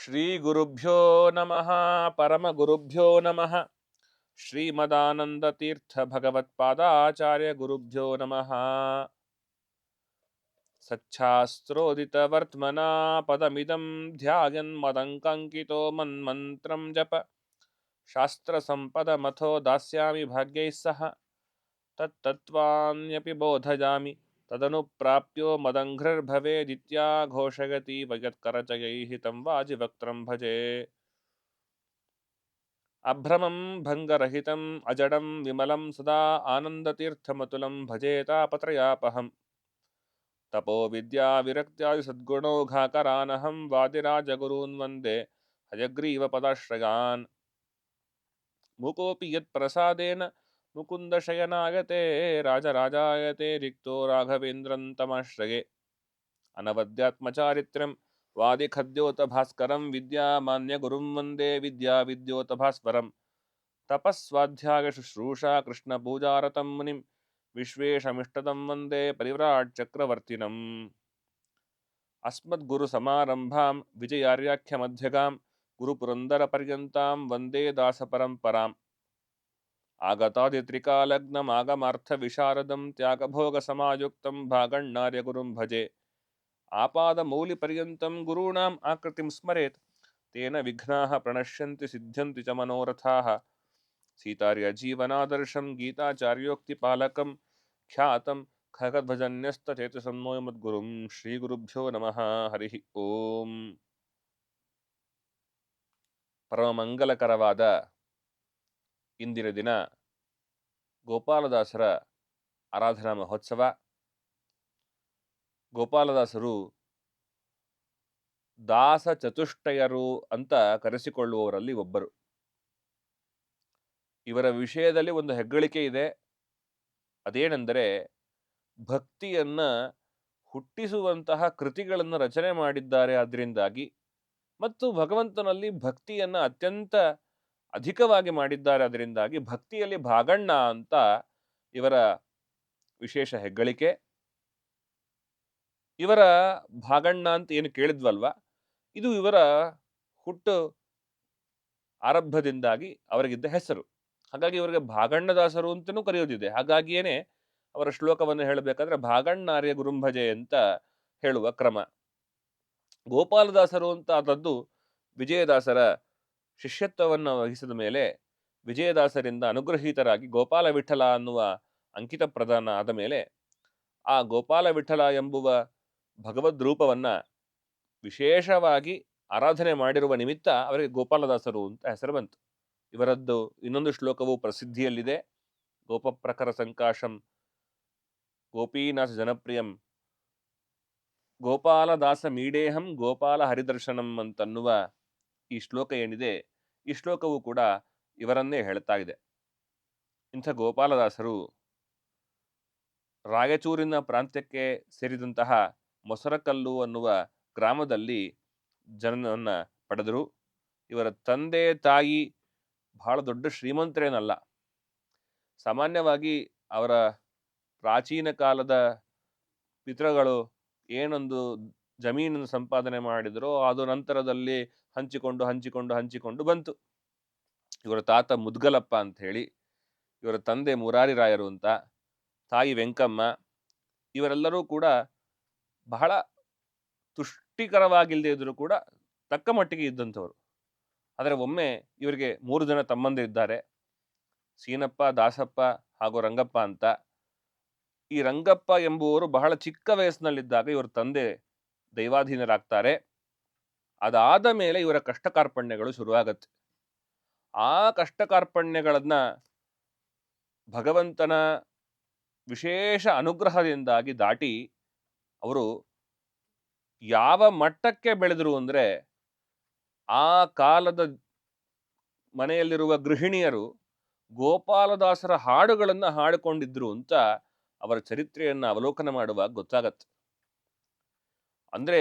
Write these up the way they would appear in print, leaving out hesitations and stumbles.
ಶ್ರೀ ಗುರುಭ್ಯೋ ನಮಃ ಪರಮಗುರುಭ್ಯೋ ನಮಃ ಶ್ರೀಮದಾನಂದ ತೀರ್ಥ ಭಗವತ್ಪಾದಾಚಾರ್ಯ ಗುರುಭ್ಯೋ ನಮಃ ಸಚ್ಛಾಸ್ತ್ರೋದಿತ ವರ್ತ್ಮನಾ ಪದಮಿದಂ ಧ್ಯಾಯನ್ ಮದಂಕಂಕಿತೋ ಮನ್ಮಂತ್ರಂ ಜಪ ಶಾಸ್ತ್ರ ಸಂಪದ ಮಥೋ ದಾಸ್ಯಾಮಿ ಭಾಗ್ಯೈಃ ಸಹ ತತ್ತತ್ವಾನ್ಯಪಿ ಬೋಧಯಾಮಿ ತದನು ಪ್ರಾಪ್ಯೋ ಮದಂಘ್ರಿರ್ಭವೇದಿತ್ಯಾ ಘೋಷಯತಿ ವಯತ್ಕರಚಯೈಃ ತಂ ವಾಜಿವಕ್ತ್ರಂ ಭಜೆ ಅಭ್ರಮಂ ಭಂಗರಹಿತಂ ಅಜಡಂ ವಿಮಲಂ ಸದಾ ಆನಂದತೀರ್ಥಮತುಲಂ ಭಜೇತಾಪತ್ರಯಾಪಹಂ ತಪೋ ವಿದ್ಯಾ ವಿರಕ್ತ್ಯಾದಿ ಸದ್ಗುಣೌಘಾಕರಾನಹಂ ವಾದಿರಾಜಗುರೂನ್ ವಂದೇ ಹಯಗ್ರೀವ ಪದಾಶ್ರಯಾನ್ ಮೂಕೋಪಿ ಯತ್ ಪ್ರಸಾದೇನ ಮುಕುಂದ ಶಯನಾಯತೆ ರಾಜರಾಜಾಯತೆ ರಿಕ್ತೋ ರಾಘವೇಂದ್ರಂ ತಮಾಶ್ರಯೇ ಅನವದ್ಯಾತ್ಮಚಾರಿತ್ರ್ಯಂ ವಾದಿಖದ್ಯೋತ ಭಾಸ್ಕರಂ ವಿದ್ಯಾಮಾನ್ಯ ಗುರುಂ ವಂದೇ ವಿದ್ಯಾ ವಿದ್ಯೋತ ಭಾಸ್ವರಂ ತಪಸ್ವಾಧ್ಯಾಯ ಶುಶ್ರೂಷಾ ಕೃಷ್ಣ ಪೂಜಾರತಂ ಮುನಿಂ ವಿಶ್ವೇಶಮಿಷ್ಟದಂ ವಂದೇ ಪರಿವ್ರಾಟ್ ಚಕ್ರವರ್ತಿನಂ ಅಸ್ಮದ್ಗುರು ಸಮಾರಂಭಾಂ ವಿಜಯಾರ್ಯಾಖ್ಯ ಮಧ್ಯಗಾಂ ಗುರುಪುರಂದರ ಪರ್ಯಂತಾಂ ವಂದೇ ದಾಸ ಪರಂಪರಾಂ ಆಗತಾದಿತ್ರಿಕಾಲಗ್ನಂ ಆಗಮಾರ್ಥ ವಿಶಾರದಂ ತ್ಯಾಗಭೋಗ ಸಮಾಯುಕ್ತಂ ಭಾಗಣ್ಣಾರ್ಯ ಗುರುಂ ಭಜೆ ಆಪಾದ ಮೌಲಿ ಪರ್ಯಂತಂ ಗುರುಣಾಂ ಆಕೃತಿಂ ಸ್ಮರೇತ್ ತೇನ ವಿಘ್ನಾಃ ಪ್ರಣಶ್ಯಂತಿ ಸಿದ್ಧ್ಯಂತಿ ಚ ಮನೋರಥಾಃ ಸೀತಾರ್ಯ ಜೀವನಾದರ್ಶಂ ಗೀತಾಚಾರ್ಯೋಕ್ತಿ ಪಾಲಕಂ ಖ್ಯಾತಂ ಖಗಧ್ವಜನ್ಯಸ್ತಚೇತಸನ್ನೋ ಮದ್ಗುರುಂ ಶ್ರೀ ಗುರುಭ್ಯೋ ನಮಃ ಹರಿ ಓಂ. ಪರಮಮಂಗಲಕರವಾದ ಇಂದಿನ ದಿನ ಗೋಪಾಲದಾಸರ ಆರಾಧನಾ ಮಹೋತ್ಸವ. ಗೋಪಾಲದಾಸರು ದಾಸ ಚತುಷ್ಟಯರು ಅಂತ ಕರೆಸಿಕೊಳ್ಳುವವರಲ್ಲಿ ಒಬ್ಬರು. ಇವರ ವಿಷಯದಲ್ಲಿ ಒಂದು ಹೆಗ್ಗಳಿಕೆ ಇದೆ. ಅದೇನೆಂದರೆ, ಭಕ್ತಿಯನ್ನ ಹುಟ್ಟಿಸುವಂತಹ ಕೃತಿಗಳನ್ನು ರಚನೆ ಮಾಡಿದ್ದಾರೆ. ಅದರಿಂದಾಗಿ ಮತ್ತು ಭಗವಂತನಲ್ಲಿ ಭಕ್ತಿಯನ್ನ ಅತ್ಯಂತ ಅಧಿಕವಾಗಿ ಮಾಡಿದ್ದಾರೆ. ಅದರಿಂದಾಗಿ ಭಕ್ತಿಯಲ್ಲಿ ಭಾಗಣ್ಣ ಅಂತ ಇವರ ವಿಶೇಷ ಹೆಗ್ಗಳಿಕೆ. ಇವರ ಭಾಗಣ್ಣ ಅಂತ ಏನು ಕೇಳಿದ್ವಲ್ವ, ಇದು ಇವರ ಹುಟ್ಟು ಆರಂಭದಿಂದಾಗಿ ಅವರಿಗಿದ್ದ ಹೆಸರು. ಹಾಗಾಗಿ ಇವರಿಗೆ ಭಾಗಣ್ಣದಾಸರು ಅಂತಲೂ ಕರೆಯೋದಿದೆ. ಹಾಗಾಗಿಯೇನೆ ಅವರ ಶ್ಲೋಕವನ್ನು ಹೇಳಬೇಕಾದ್ರೆ ಭಾಗಣ್ಣಾರ್ಯ ಗುರುಂಭಜೆ ಅಂತ ಹೇಳುವ ಕ್ರಮ. ಗೋಪಾಲದಾಸರು ಅಂತ ಆದದ್ದು ವಿಜಯದಾಸರ ಶಿಷ್ಯತ್ವವನ್ನು ವಹಿಸಿದ ಮೇಲೆ ವಿಜಯದಾಸರಿಂದ ಅನುಗ್ರಹೀತರಾಗಿ ಗೋಪಾಲ ವಿಠಲ ಅನ್ನುವ ಅಂಕಿತ ಪ್ರದಾನ ಆದ ಮೇಲೆ ಆ ಗೋಪಾಲ ವಿಠಲ ಎಂಬುವ ಭಗವದ್ ರೂಪವನ್ನ ವಿಶೇಷವಾಗಿ ಆರಾಧನೆ ಮಾಡಿರುವ ನಿಮಿತ್ತ ಅವರಿಗೆ ಗೋಪಾಲದಾಸರು ಅಂತ ಹೆಸರು ಬಂತು. ಇವರದ್ದು ಇನ್ನೊಂದು ಶ್ಲೋಕವು ಪ್ರಸಿದ್ಧಿಯಲ್ಲಿದೆ. ಗೋಪಪ್ರಕರ ಸಂಕಾಶಂ ಗೋಪೀನಾಥ ಜನಪ್ರಿಯಂ ಗೋಪಾಲದಾಸ ಮೀಡೇಹಂ ಗೋಪಾಲ ಹರಿದರ್ಶನಂ ಅಂತನ್ನುವ ಈ ಶ್ಲೋಕ ಏನಿದೆ, ಈ ಶ್ಲೋಕವು ಕೂಡ ಇವರನ್ನೇ ಹೇಳ್ತಾ ಇದೆ. ಇಂಥ ಗೋಪಾಲದಾಸರು ರಾಯಚೂರಿನ ಪ್ರಾಂತ್ಯಕ್ಕೆ ಸೇರಿದಂತಹ ಮೊಸರಕಲ್ಲು ಅನ್ನುವ ಗ್ರಾಮದಲ್ಲಿ ಜನನವನ್ನು ಪಡೆದರು. ಇವರ ತಂದೆ ತಾಯಿ ಬಹಳ ದೊಡ್ಡ ಶ್ರೀಮಂತರೇನಲ್ಲ. ಸಾಮಾನ್ಯವಾಗಿ ಅವರ ಪ್ರಾಚೀನ ಕಾಲದ ಪಿತೃಗಳು ಏನೊಂದು ಜಮೀನನ್ನು ಸಂಪಾದನೆ ಮಾಡಿದರೋ ಅದು ನಂತರದಲ್ಲಿ ಹಂಚಿಕೊಂಡು ಬಂತು. ಇವರ ತಾತ ಮುದ್ಗಲಪ್ಪ ಅಂತ ಹೇಳಿ, ಇವರ ತಂದೆ ಮುರಾರಿ ರಾಯರು ಅಂತ, ತಾಯಿ ವೆಂಕಮ್ಮ. ಇವರೆಲ್ಲರೂ ಕೂಡ ಬಹಳ ತುಷ್ಟಿಕರವಾಗಿಲ್ಲದೆ ಇದ್ದರೂ ಕೂಡ ತಕ್ಕ ಮಟ್ಟಿಗೆ ಇದ್ದಂಥವರು. ಆದರೆ ಒಮ್ಮೆ ಇವರಿಗೆ 3 ಜನ ತಮ್ಮಂದಿರಿದ್ದಾರೆ, ಸೀನಪ್ಪ, ದಾಸಪ್ಪ ಹಾಗೂ ರಂಗಪ್ಪ ಅಂತ. ಈ ರಂಗಪ್ಪ ಎಂಬುವರು ಬಹಳ ಚಿಕ್ಕ ವಯಸ್ಸಿನಲ್ಲಿದ್ದಾಗ ಇವರ ತಂದೆ ದೈವಾಧೀನರಾಗ್ತಾರೆ. ಅದಾದ ಮೇಲೆ ಇವರ ಕಷ್ಟ ಕಾರ್ಪಣ್ಯಗಳು ಶುರುವಾಗತ್ತೆ. ಆ ಕಷ್ಟ ಕಾರ್ಪಣ್ಯಗಳನ್ನ ಭಗವಂತನ ವಿಶೇಷ ಅನುಗ್ರಹದಿಂದಾಗಿ ದಾಟಿ ಅವರು ಯಾವ ಮಟ್ಟಕ್ಕೆ ಬೆಳೆದರು ಅಂದರೆ, ಆ ಕಾಲದ ಮನೆಯಲ್ಲಿರುವ ಗೃಹಿಣಿಯರು ಗೋಪಾಲದಾಸರ ಹಾಡುಗಳನ್ನು ಹಾಡಿಕೊಂಡಿದ್ರು ಅಂತ ಅವರ ಚರಿತ್ರೆಯನ್ನು ಅವಲೋಕನ ಮಾಡುವಾಗ ಗೊತ್ತಾಗತ್ತೆ. ಅಂದರೆ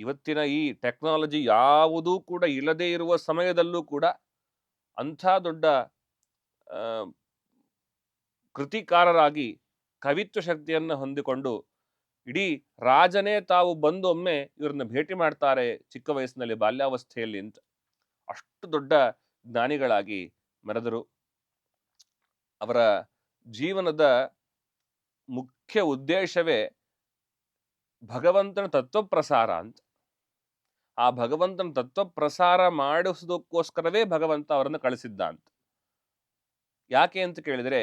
ಇವತ್ತಿನ ಈ ಟೆಕ್ನಾಲಜಿ ಯಾವುದೂ ಕೂಡ ಇಲ್ಲದೇ ಇರುವ ಸಮಯದಲ್ಲೂ ಕೂಡ ಅಂಥ ದೊಡ್ಡ ಕೃತಿಕಾರರಾಗಿ ಕವಿತ್ವ ಶಕ್ತಿಯನ್ನು ಹೊಂದಿಕೊಂಡು ಇಡೀ ರಾಜನೇ ತಾವು ಬಂದು ಒಮ್ಮೆ ಇವ್ರನ್ನ ಭೇಟಿ ಮಾಡ್ತಾರೆ ಚಿಕ್ಕ ವಯಸ್ಸಿನಲ್ಲಿ, ಬಾಲ್ಯಾವಸ್ಥೆಯಲ್ಲಿ ಅಂತ. ಅಷ್ಟು ದೊಡ್ಡ ಜ್ಞಾನಿಗಳಾಗಿ ಮೆರೆದರು. ಅವರ ಜೀವನದ ಮುಖ್ಯ ಉದ್ದೇಶವೇ ಭಗವಂತನ ತತ್ವಪ್ರಸಾರ ಅಂತ. ಆ ಭಗವಂತನ ತತ್ವಪ್ರಸಾರ ಮಾಡಿಸೋದಕ್ಕೋಸ್ಕರವೇ ಭಗವಂತ ಅವರನ್ನು ಕಳಿಸಿದ್ದ ಅಂತ. ಯಾಕೆ ಅಂತ ಕೇಳಿದರೆ,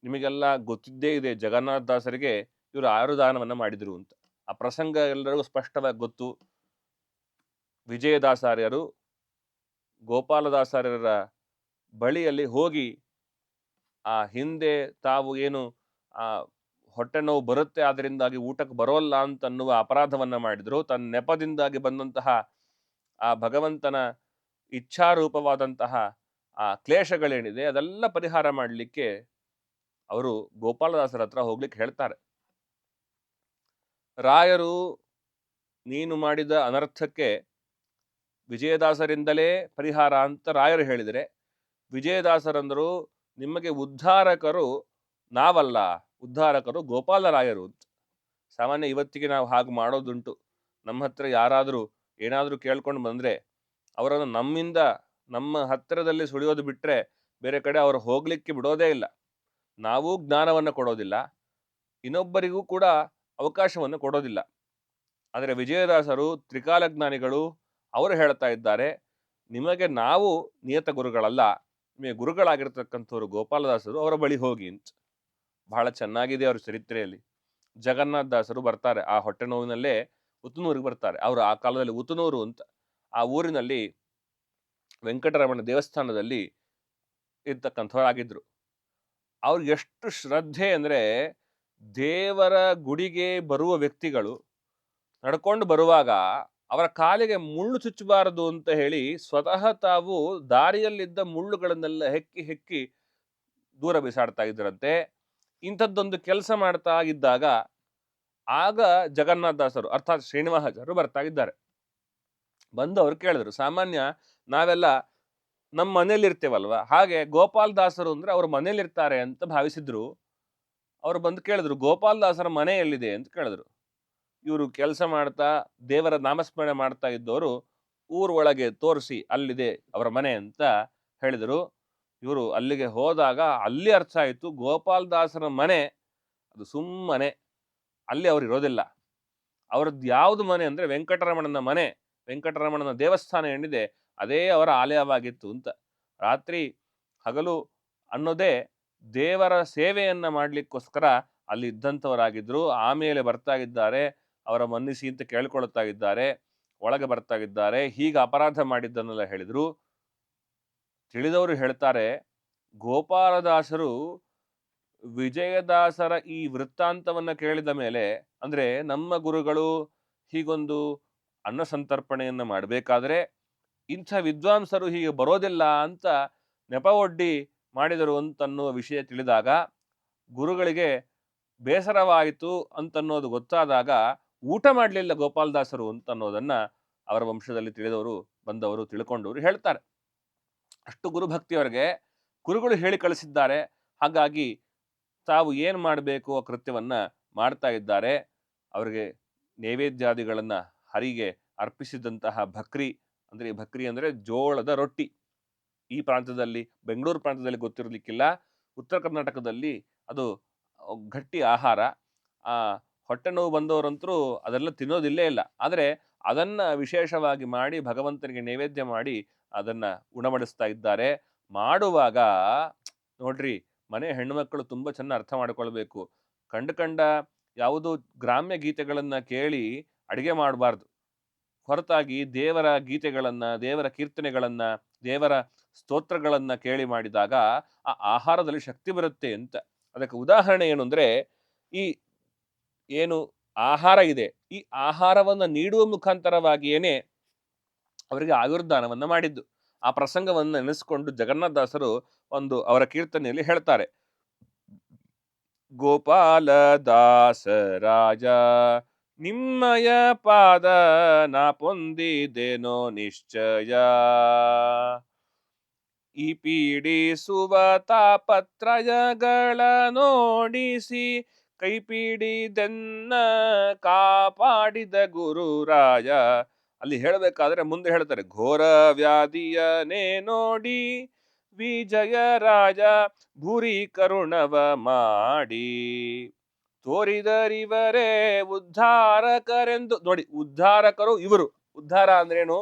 ನಿಮಗೆಲ್ಲ ಗೊತ್ತಿದ್ದೇ ಇದೆ, ಜಗನ್ನಾಥದಾಸರಿಗೆ ಇವರು ಆಯುರ್ದಾನವನ್ನು ಮಾಡಿದರು ಅಂತ. ಆ ಪ್ರಸಂಗ ಎಲ್ಲರಿಗೂ ಸ್ಪಷ್ಟವಾಗಿ ಗೊತ್ತು. ವಿಜಯದಾಸಾರ್ಯರು ಗೋಪಾಲದಾಸಾರ್ಯರ ಬಳಿಯಲ್ಲಿ ಹೋಗಿ ಆ ಹಿಂದೆ ತಾವು ಏನು ಆ ಹೊಟ್ಟೆ ನೋವು ಬರುತ್ತೆ, ಅದರಿಂದಾಗಿ ಊಟಕ್ಕೆ ಬರೋಲ್ಲ ಅಂತನ್ನುವ ಅಪರಾಧವನ್ನ ಮಾಡಿದ್ರು. ತನ್ನ ನೆಪದಿಂದಾಗಿ ಬಂದಂತಹ ಆ ಭಗವಂತನ ಇಚ್ಛಾರೂಪವಾದಂತಹ ಆ ಕ್ಲೇಶಗಳೇನಿದೆ ಅದೆಲ್ಲ ಪರಿಹಾರ ಮಾಡಲಿಕ್ಕೆ ಅವರು ಗೋಪಾಲದಾಸರ ಹತ್ರ ಹೋಗ್ಲಿಕ್ಕೆ ಹೇಳ್ತಾರೆ. ರಾಯರು ನೀನು ಮಾಡಿದ ಅನರ್ಥಕ್ಕೆ ವಿಜಯದಾಸರಿಂದಲೇ ಪರಿಹಾರ ಅಂತ ರಾಯರು ಹೇಳಿದರೆ, ವಿಜಯದಾಸರಂದರು ನಿಮಗೆ ಉದ್ಧಾರಕರು ನಾವಲ್ಲ, ಉದ್ಧಾರಕರು ಗೋಪಾಲರಾಯರು ಅಂತ. ಸಾಮಾನ್ಯ ಇವತ್ತಿಗೆ ನಾವು ಹಾಗೆ ಮಾಡೋದುಂಟು. ನಮ್ಮ ಹತ್ರ ಯಾರಾದರೂ ಏನಾದರೂ ಕೇಳ್ಕೊಂಡು ಬಂದರೆ ಅವರನ್ನು ನಮ್ಮ ಹತ್ತಿರದಲ್ಲಿ ಸುಳಿಯೋದು ಬಿಟ್ಟರೆ ಬೇರೆ ಕಡೆ ಅವರು ಹೋಗ್ಲಿಕ್ಕೆ ಬಿಡೋದೇ ಇಲ್ಲ. ನಾವು ಜ್ಞಾನವನ್ನು ಕೊಡೋದಿಲ್ಲ, ಇನ್ನೊಬ್ಬರಿಗೂ ಕೂಡ ಅವಕಾಶವನ್ನು ಕೊಡೋದಿಲ್ಲ. ಆದರೆ ವಿಜಯದಾಸರು ತ್ರಿಕಾಲ ಜ್ಞಾನಿಗಳು, ಅವರು ಹೇಳ್ತಾ ಇದ್ದಾರೆ, ನಿಮಗೆ ನಾವು ನಿಯತ ಗುರುಗಳಲ್ಲ, ನಿಮಗೆ ಗುರುಗಳಾಗಿರ್ತಕ್ಕಂಥವ್ರು ಗೋಪಾಲದಾಸರು, ಅವರ ಬಳಿ ಹೋಗಿ ಅಂತ. ಬಹಳ ಚೆನ್ನಾಗಿದೆ ಅವ್ರ ಚರಿತ್ರೆಯಲ್ಲಿ. ಜಗನ್ನಾಥ ದಾಸರು ಬರ್ತಾರೆ, ಆ ಹೊಟ್ಟೆ ನೋವಿನಲ್ಲೇ ಉತ್ತನೂರಿಗೆ ಬರ್ತಾರೆ. ಅವರು ಆ ಕಾಲದಲ್ಲಿ ಉತ್ತನೂರು ಅಂತ ಆ ಊರಿನಲ್ಲಿ ವೆಂಕಟರಮಣ ದೇವಸ್ಥಾನದಲ್ಲಿ ಇರ್ತಕ್ಕಂಥವರಾಗಿದ್ರು. ಅವ್ರಿಗೆ ಎಷ್ಟು ಶ್ರದ್ಧೆ ಅಂದರೆ, ದೇವರ ಗುಡಿಗೆ ಬರುವ ವ್ಯಕ್ತಿಗಳು ನಡ್ಕೊಂಡು ಬರುವಾಗ ಅವರ ಕಾಲಿಗೆ ಮುಳ್ಳು ಚುಚ್ಚಬಾರದು ಅಂತ ಹೇಳಿ ಸ್ವತಃ ತಾವು ದಾರಿಯಲ್ಲಿದ್ದ ಮುಳ್ಳುಗಳನ್ನೆಲ್ಲ ಹೆಕ್ಕಿ ಹೆಕ್ಕಿ ದೂರ ಬಿಸಾಡ್ತಾ ಇದ್ರಂತೆ. ಇಂಥದ್ದೊಂದು ಕೆಲಸ ಮಾಡ್ತಾ ಇದ್ದಾಗ ಆಗ ಜಗನ್ನಾಥದಾಸರು ಅರ್ಥಾತ್ ಶ್ರೀನಿವಾಸಾಚಾರ್ಯರು ಬರ್ತಾ ಇದ್ದಾರೆ. ಬಂದು ಅವ್ರು ಕೇಳಿದ್ರು, ಸಾಮಾನ್ಯ ನಾವೆಲ್ಲ ನಮ್ಮ ಮನೇಲಿ ಇರ್ತೇವಲ್ವ, ಹಾಗೆ ಗೋಪಾಲದಾಸರು ಅಂದ್ರೆ ಅವ್ರ ಮನೇಲಿ ಇರ್ತಾರೆ ಅಂತ ಭಾವಿಸಿದ್ರು. ಅವ್ರು ಬಂದು ಕೇಳಿದ್ರು, ಗೋಪಾಲದಾಸರ ಮನೆ ಎಲ್ಲಿದೆ ಅಂತ ಕೇಳಿದ್ರು. ಇವರು ಕೆಲಸ ಮಾಡ್ತಾ ದೇವರ ನಾಮಸ್ಮರಣೆ ಮಾಡ್ತಾ ಇದ್ದವರು ಊರ ಒಳಗೆ ತೋರಿಸಿ ಅಲ್ಲಿದೆ ಅವರ ಮನೆ ಅಂತ ಹೇಳಿದರು. ಇವರು ಅಲ್ಲಿಗೆ ಹೋದಾಗ ಅಲ್ಲಿ ಅರ್ಥ ಆಯಿತು, ಗೋಪಾಲದಾಸರ ಮನೆ ಅದು ಸುಮ್ಮನೆ, ಅಲ್ಲಿ ಅವ್ರು ಇರೋದಿಲ್ಲ. ಅವ್ರದ್ದು ಯಾವುದು ಮನೆ ಅಂದರೆ ವೆಂಕಟರಮಣನ ಮನೆ, ವೆಂಕಟರಮಣನ ದೇವಸ್ಥಾನ ಏನಿದೆ ಅದೇ ಅವರ ಆಲಯವಾಗಿತ್ತು ಅಂತ. ರಾತ್ರಿ ಹಗಲು ಅನ್ನೋದೇ ದೇವರ ಸೇವೆಯನ್ನ ಮಾಡಲಿಕ್ಕೋಸ್ಕರ ಅಲ್ಲಿ ಇದ್ದಂಥವರಾಗಿದ್ರು. ಆಮೇಲೆ ಬರ್ತಾ ಇದ್ದಾರೆ, ಅವರ ಮನ್ನಿಸಿ ಅಂತ ಕೇಳ್ಕೊಳ್ತಾ ಇದ್ದಾರೆ, ಒಳಗೆ ಬರ್ತಾ ಇದ್ದಾರೆ. ಹೀಗೆ ಅಪರಾಧ ಮಾಡಿದ್ದನ್ನೆಲ್ಲ ಹೇಳಿದ್ರು. ತಿಳಿದವರು ಹೇಳ್ತಾರೆ, ಗೋಪಾಲದಾಸರು ವಿಜಯದಾಸರ ಈ ವೃತ್ತಾಂತವನ್ನ ಕೇಳಿದ ಮೇಲೆ, ಅಂದ್ರೆ ನಮ್ಮ ಗುರುಗಳು ಹೀಗೊಂದು ಅನ್ನ ಸಂತರ್ಪಣೆಯನ್ನ ಮಾಡಬೇಕಾದ್ರೆ ಇಂಥ ವಿದ್ವಾಂಸರು ಹೀಗೆ ಬರೋದಿಲ್ಲ ಅಂತ ನೆಪ ಒಡ್ಡಿ ಮಾಡಿದರು ಅಂತನ್ನುವ ವಿಷಯ ತಿಳಿದಾಗ ಗುರುಗಳಿಗೆ ಬೇಸರವಾಯಿತು ಅಂತನ್ನೋದು ಗೊತ್ತಾದಾಗ ಊಟ ಮಾಡಲಿಲ್ಲ ಗೋಪಾಲದಾಸರು ಅಂತನ್ನೋದನ್ನ ಅವರ ವಂಶದಲ್ಲಿ ತಿಳಿದವರು ಬಂದವರು ತಿಳ್ಕೊಂಡವರು ಹೇಳ್ತಾರೆ. ಅಷ್ಟು ಗುರುಭಕ್ತಿಯವರಿಗೆ ಗುರುಗಳು ಹೇಳಿ ಕಳಿಸಿದ್ದಾರೆ. ಹಾಗಾಗಿ ತಾವು ಏನು ಮಾಡಬೇಕು ಆ ಕೃತ್ಯವನ್ನ ಮಾಡ್ತಾ ಇದ್ದಾರೆ. ಅವರಿಗೆ ನೈವೇದ್ಯಾದಿಗಳನ್ನ ಹರಿಗೆ ಅರ್ಪಿಸಿದಂತಹ ಭಕ್ರಿ ಅಂದರೆ ಜೋಳದ ರೊಟ್ಟಿ. ಈ ಪ್ರಾಂತದಲ್ಲಿ, ಬೆಂಗಳೂರು ಪ್ರಾಂತದಲ್ಲಿ ಗೊತ್ತಿರಲಿಕ್ಕಿಲ್ಲ, ಉತ್ತರ ಕರ್ನಾಟಕದಲ್ಲಿ ಅದು ಗಟ್ಟಿ ಆಹಾರ. ಆ ಹೊಟ್ಟೆ ನೋವು ಬಂದವರಂತರೂ ಅದೆಲ್ಲ ತಿನ್ನೋದಿಲ್ಲೇ ಇಲ್ಲ. ಆದರೆ ಅದನ್ನ ವಿಶೇಷವಾಗಿ ಮಾಡಿ ಭಗವಂತನಿಗೆ ನೈವೇದ್ಯ ಮಾಡಿ ಅದನ್ನ ಉಣಬಡಿಸ್ತಾ ಇದ್ದಾರೆ. ಮಾಡುವಾಗ ನೋಡ್ರಿ, ಮನೆ ಹೆಣ್ಣುಮಕ್ಕಳು ತುಂಬಾ ಚೆನ್ನಾಗಿ ಅರ್ಥ ಮಾಡಿಕೊಳ್ಬೇಕು. ಕಂಡ ಯಾವುದು ಗ್ರಾಮ್ಯ ಗೀತೆಗಳನ್ನ ಕೇಳಿ ಅಡಿಗೆ ಮಾಡಬಾರ್ದು. ಹೊರತಾಗಿ ದೇವರ ಗೀತೆಗಳನ್ನ, ದೇವರ ಕೀರ್ತನೆಗಳನ್ನ, ದೇವರ ಸ್ತೋತ್ರಗಳನ್ನ ಕೇಳಿ ಮಾಡಿದಾಗ ಆ ಆಹಾರದಲ್ಲಿ ಶಕ್ತಿ ಬರುತ್ತೆ ಅಂತ. ಅದಕ್ಕೆ ಉದಾಹರಣೆ ಏನು ಅಂದ್ರೆ, ಈ ಏನು ಆಹಾರ ಇದೆ, ಈ ಆಹಾರವನ್ನ ನೀಡುವ ಮುಖಾಂತರವಾಗಿಯೇನೆ ಅವರಿಗೆ ಆಯುರ್ದಾನವನ್ನ ಮಾಡಿದ್ದು. ಆ ಪ್ರಸಂಗವನ್ನು ನೆನೆಸ್ಕೊಂಡು ಜಗನ್ನಾಥದಾಸರು ಒಂದು ಅವರ ಕೀರ್ತನೆಯಲ್ಲಿ ಹೇಳ್ತಾರೆ, ಗೋಪಾಲದಾಸ ರಾಜ ನಿಮ್ಮಯ ಪಾದ ನಾ ಪೊಂದಿದೆನೋ ನಿಶ್ಚಯ, ಈ ಪೀಡಿಸುವ ತಾಪತ್ರಯಗಳ ನೋಡಿಸಿ ಕೈಪಿಡಿದೆನ್ನ ಕಾಪಾಡಿದ ಗುರುರಾಯ. ಅಲ್ಲಿ ಹೇಳಬೇಕಾದ್ರೆ ಮುಂದೆ ಹೇಳ್ತಾರೆ, ಘೋರ ವ್ಯಾಧಿಯನೇ ನೋಡಿ ವಿಜಯರಾಜ ಭೂರಿ ಕರುಣವ ಮಾಡಿ ತೋರಿದರಿವರೇ ಉದ್ಧಾರಕರೆಂದು. ನೋಡಿ, ಉದ್ಧಾರಕರು ಇವರು. ಉದ್ಧಾರ ಅಂದ್ರೇನು?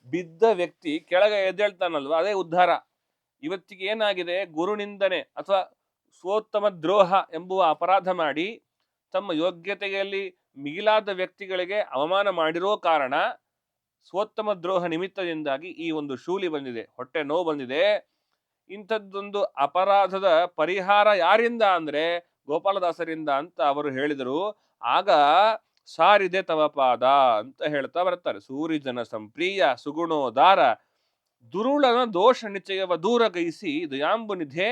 ಬಿದ್ದ ವ್ಯಕ್ತಿ ಕೆಳಗೆ ಎದ್ದೇಳ್ತಾನಲ್ವ, ಅದೇ ಉದ್ಧಾರ. ಇವತ್ತಿಗೆ ಏನಾಗಿದೆ, ಗುರುನಿಂದನೆ ಅಥವಾ ಸ್ವೋತ್ತಮ ದ್ರೋಹ ಎಂಬುವ ಅಪರಾಧ ಮಾಡಿ ತಮ್ಮ ಯೋಗ್ಯತೆಯಲ್ಲಿ ಮಿಗಿಲಾದ ವ್ಯಕ್ತಿಗಳಿಗೆ ಅವಮಾನ ಮಾಡಿರೋ ಕಾರಣ ಸ್ವೋತ್ತಮ ದ್ರೋಹ ನಿಮಿತ್ತದಿಂದಾಗಿ ಈ ಒಂದು ಶೂಲಿ ಬಂದಿದೆ, ಹೊಟ್ಟೆ ನೋವು ಬಂದಿದೆ. ಇಂಥದ್ದೊಂದು ಅಪರಾಧದ ಪರಿಹಾರ ಯಾರಿಂದ ಅಂದ್ರೆ ಗೋಪಾಲದಾಸರಿಂದ ಅಂತ ಅವರು ಹೇಳಿದರು. ಆಗ ಸಾರಿದೆ ತವ ಪಾದ ಅಂತ ಹೇಳ್ತಾ ಬರ್ತಾರೆ. ಸೂರಿಜನ ಸಂಪ್ರಿಯ ಸುಗುಣೋದಾರ ದುರುಳನ ದೋಷ ನಿಶ್ಚಯವ ದೂರಗೈಸಿ ದಯಾಂಬು ನಿಧೆ